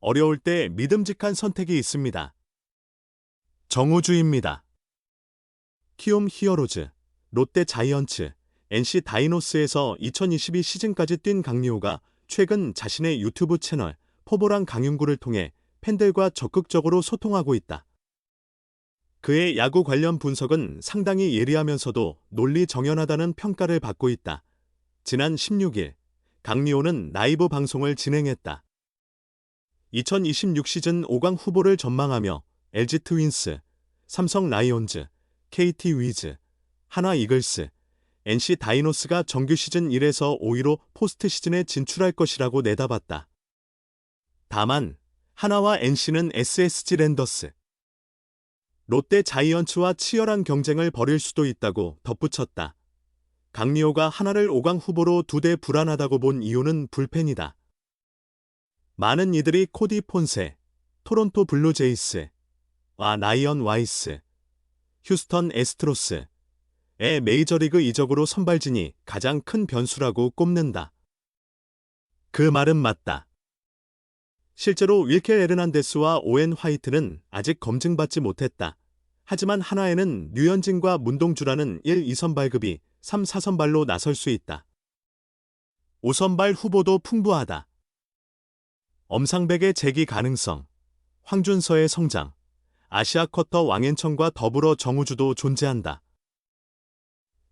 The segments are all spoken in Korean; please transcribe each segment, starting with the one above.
어려울 때 믿음직한 선택이 있습니다. 정우주입니다. 키움 히어로즈, 롯데 자이언츠, NC 다이노스에서 2022 시즌까지 뛴 강리호가 최근 자신의 유튜브 채널 포보랑 강윤구를 통해 팬들과 적극적으로 소통하고 있다. 그의 야구 관련 분석은 상당히 예리하면서도 논리 정연하다는 평가를 받고 있다. 지난 16일, 강리호는 라이브 방송을 진행했다. 2026 시즌 5강 후보를 전망하며 LG 트윈스, 삼성 라이온즈, KT 위즈, 하나 이글스, NC 다이노스가 정규 시즌 1에서 5위로 포스트 시즌에 진출할 것이라고 내다봤다. 다만 하나와 NC는 SSG 랜더스, 롯데 자이언츠와 치열한 경쟁을 벌일 수도 있다고 덧붙였다. 강리호가 하나를 5강 후보로 두대 불안하다고 본 이유는 불펜이다. 많은 이들이 코디 폰세, 토론토 블루제이스, 라이언 와이스, 휴스턴 애스트로스의 메이저리그 이적으로 선발진이 가장 큰 변수라고 꼽는다. 그 말은 맞다. 실제로 윌켈 에르난데스와 오웬 화이트는 아직 검증받지 못했다. 하지만 하나에는 류현진과 문동주라는 1, 2선발급이 3, 4선발로 나설 수 있다. 5선발 후보도 풍부하다. 엄상백의 재기 가능성, 황준서의 성장, 아시아 쿼터 왕앤청과 더불어 정우주도 존재한다.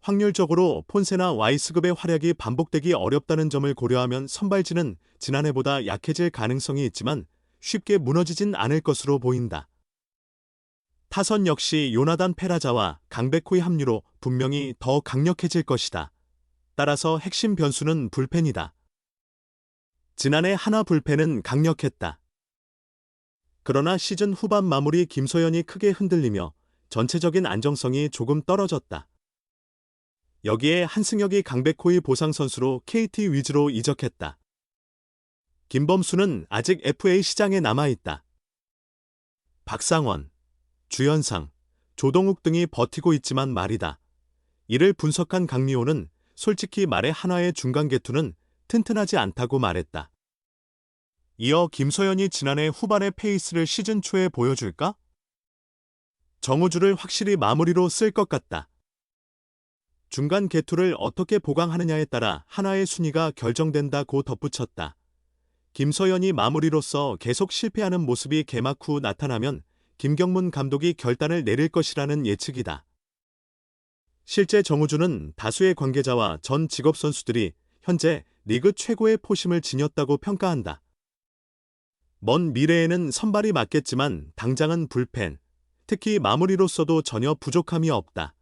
확률적으로 폰세나 와이스급의 활약이 반복되기 어렵다는 점을 고려하면 선발진은 지난해보다 약해질 가능성이 있지만 쉽게 무너지진 않을 것으로 보인다. 타선 역시 요나단 페라자와 강백호의 합류로 분명히 더 강력해질 것이다. 따라서 핵심 변수는 불펜이다. 지난해 하나 불펜은 강력했다. 그러나 시즌 후반 마무리 김소연이 크게 흔들리며 전체적인 안정성이 조금 떨어졌다. 여기에 한승혁이 강백호의 보상 선수로 KT 위즈로 이적했다. 김범수는 아직 FA 시장에 남아있다. 박상원, 주현상, 조동욱 등이 버티고 있지만 말이다. 이를 분석한 강리호는 솔직히 말해 하나의 중간 개투는 튼튼하지 않다고 말했다. 이어 김소연이 지난해 후반의 페이스를 시즌 초에 보여줄까? 정우주를 확실히 마무리로 쓸 것 같다. 중간 개투를 어떻게 보강하느냐에 따라 하나의 순위가 결정된다고 덧붙였다. 김소연이 마무리로서 계속 실패하는 모습이 개막 후 나타나면 김경문 감독이 결단을 내릴 것이라는 예측이다. 실제 정우주는 다수의 관계자와 전 직업선수들이 현재 리그 최고의 포심을 지녔다고 평가한다. 먼 미래에는 선발이 맞겠지만 당장은 불펜, 특히 마무리로서도 전혀 부족함이 없다.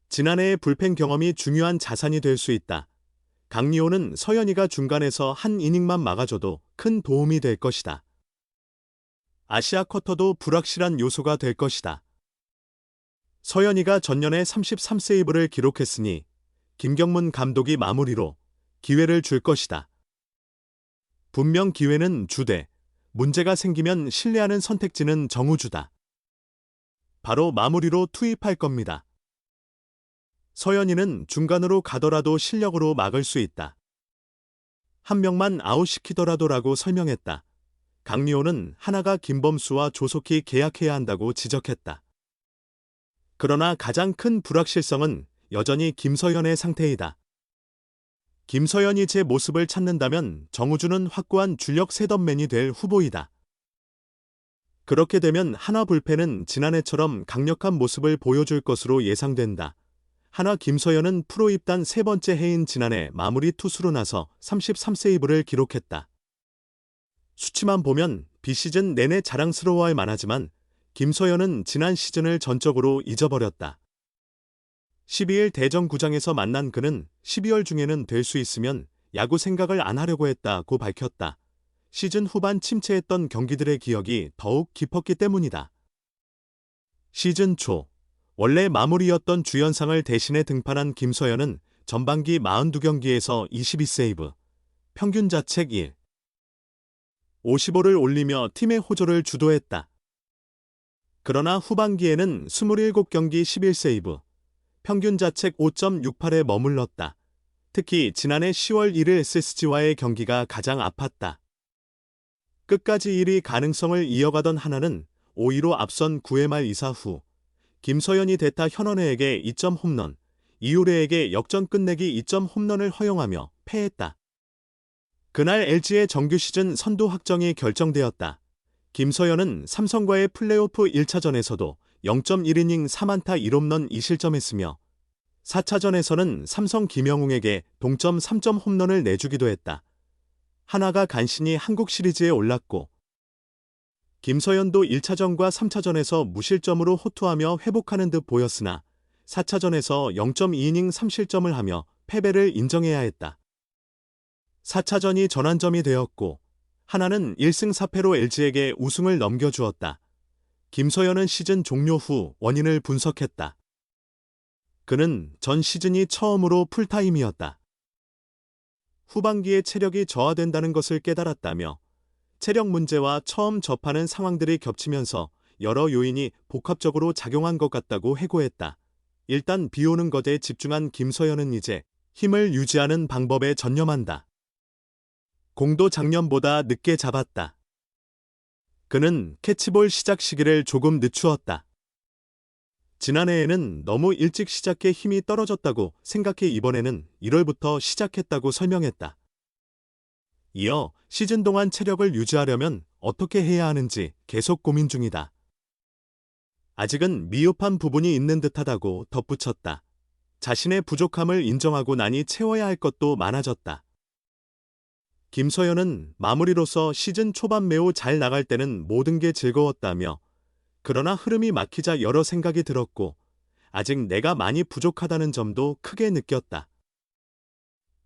지난해의 불펜 경험이 중요한 자산이 될 수 있다. 강리호는 서현이가 중간에서 한 이닝만 막아줘도 큰 도움이 될 것이다. 아시아 쿼터도 불확실한 요소가 될 것이다. 서현이가 전년에 33세이브를 기록했으니 김경문 감독이 마무리로 기회를 줄 것이다. 분명 기회는 주되 문제가 생기면 신뢰하는 선택지는 정우주다. 바로 마무리로 투입할 겁니다. 서현이는 중간으로 가더라도 실력으로 막을 수 있다. 한 명만 아웃시키더라도라고 설명했다. 강리호는 하나가 김범수와 조속히 계약해야 한다고 지적했다. 그러나 가장 큰 불확실성은 여전히 김서현의 상태이다. 김서현이 제 모습을 찾는다면 정우주는 확고한 주력 셋업맨이 될 후보이다. 그렇게 되면 하나 불펜은 지난해처럼 강력한 모습을 보여줄 것으로 예상된다. 하나 김서현은 프로 입단 세 번째 해인 지난해 마무리 투수로 나서 33세이브를 기록했다. 수치만 보면 비시즌 내내 자랑스러워할 만하지만 김서현은 지난 시즌을 전적으로 잊어버렸다. 12일 대전구장에서 만난 그는 12월 중에는 될 수 있으면 야구 생각을 안 하려고 했다고 밝혔다. 시즌 후반 침체했던 경기들의 기억이 더욱 깊었기 때문이다. 시즌 초 원래 마무리였던 주연상을 대신해 등판한 김서현은 전반기 42경기에서 22세이브, 평균 자책 1, 55를 올리며 팀의 호조를 주도했다. 그러나 후반기에는 27경기 11세이브, 평균 자책 5.68에 머물렀다. 특히 지난해 10월 1일 SSG와의 경기가 가장 아팠다. 끝까지 1위 가능성을 이어가던 하나는 5위로 앞선 9회 말 2사 후 김서현이 대타 현원혜에게 2점 홈런, 이효래에게 역전 끝내기 2점 홈런을 허용하며 패했다. 그날 LG의 정규 시즌 선두 확정이 결정되었다. 김서현은 삼성과의 플레이오프 1차전에서도 0.1이닝 4안타 1홈런 2실점했으며 4차전에서는 삼성 김영웅에게 동점 3점 홈런을 내주기도 했다. 하나가 간신히 한국 시리즈에 올랐고 김서현도 1차전과 3차전에서 무실점으로 호투하며 회복하는 듯 보였으나 4차전에서 0.2이닝 3실점을 하며 패배를 인정해야 했다. 4차전이 전환점이 되었고 하나는 1승 4패로 LG에게 우승을 넘겨주었다. 김서현은 시즌 종료 후 원인을 분석했다. 그는 전 시즌이 처음으로 풀타임이었다. 후반기에 체력이 저하된다는 것을 깨달았다며 체력 문제와 처음 접하는 상황들이 겹치면서 여러 요인이 복합적으로 작용한 것 같다고 해고했다. 일단 비오는 것에 집중한 김서현은 이제 힘을 유지하는 방법에 전념한다. 공도 작년보다 늦게 잡았다. 그는 캐치볼 시작 시기를 조금 늦추었다. 지난해에는 너무 일찍 시작해 힘이 떨어졌다고 생각해 이번에는 1월부터 시작했다고 설명했다. 이어 시즌 동안 체력을 유지하려면 어떻게 해야 하는지 계속 고민 중이다. 아직은 미흡한 부분이 있는 듯하다고 덧붙였다. 자신의 부족함을 인정하고 나니 채워야 할 것도 많아졌다. 김서현은 마무리로서 시즌 초반 매우 잘 나갈 때는 모든 게 즐거웠다며 그러나 흐름이 막히자 여러 생각이 들었고 아직 내가 많이 부족하다는 점도 크게 느꼈다.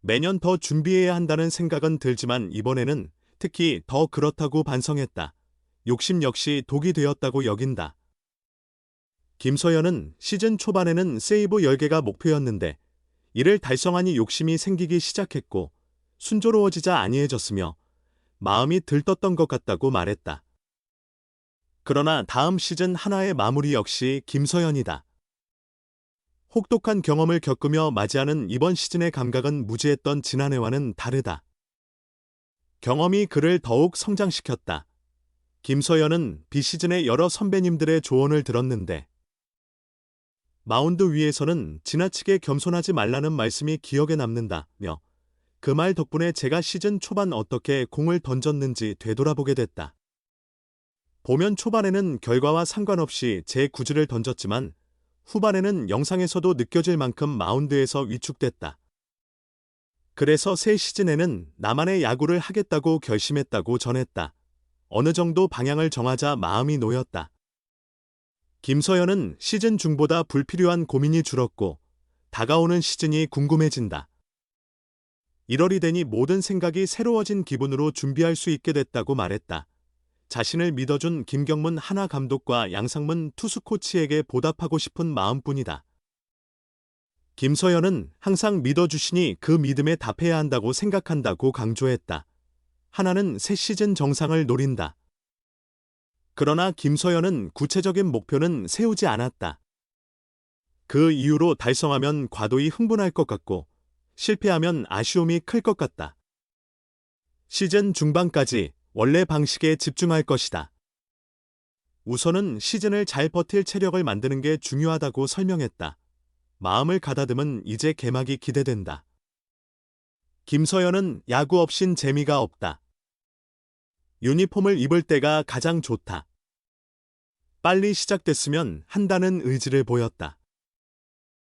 매년 더 준비해야 한다는 생각은 들지만 이번에는 특히 더 그렇다고 반성했다. 욕심 역시 독이 되었다고 여긴다. 김서현은 시즌 초반에는 세이브 10개가 목표였는데 이를 달성하니 욕심이 생기기 시작했고 순조로워지자 안이해졌으며 마음이 들떴던 것 같다고 말했다. 그러나 다음 시즌 하나의 마무리 역시 김서현이다. 혹독한 경험을 겪으며 맞이하는 이번 시즌의 감각은 무지했던 지난해와는 다르다. 경험이 그를 더욱 성장시켰다. 김서현은 비시즌의 여러 선배님들의 조언을 들었는데 마운드 위에서는 지나치게 겸손하지 말라는 말씀이 기억에 남는다며 그 말 덕분에 제가 시즌 초반 어떻게 공을 던졌는지 되돌아보게 됐다. 보면 초반에는 결과와 상관없이 제 구질을 던졌지만 후반에는 영상에서도 느껴질 만큼 마운드에서 위축됐다. 그래서 새 시즌에는 나만의 야구를 하겠다고 결심했다고 전했다. 어느 정도 방향을 정하자 마음이 놓였다. 김서현은 시즌 중보다 불필요한 고민이 줄었고 다가오는 시즌이 궁금해진다. 1월이 되니 모든 생각이 새로워진 기분으로 준비할 수 있게 됐다고 말했다. 자신을 믿어준 김경문 하나 감독과 양상문 투수 코치에게 보답하고 싶은 마음뿐이다. 김서현은 항상 믿어주시니 그 믿음에 답해야 한다고 생각한다고 강조했다. 하나는 새 시즌 정상을 노린다. 그러나 김서현은 구체적인 목표는 세우지 않았다. 그 이유로 달성하면 과도히 흥분할 것 같고 실패하면 아쉬움이 클 것 같다. 시즌 중반까지 원래 방식에 집중할 것이다. 우선은 시즌을 잘 버틸 체력을 만드는 게 중요하다고 설명했다. 마음을 가다듬은 이제 개막이 기대된다. 김서현은 야구 없인 재미가 없다. 유니폼을 입을 때가 가장 좋다. 빨리 시작됐으면 한다는 의지를 보였다.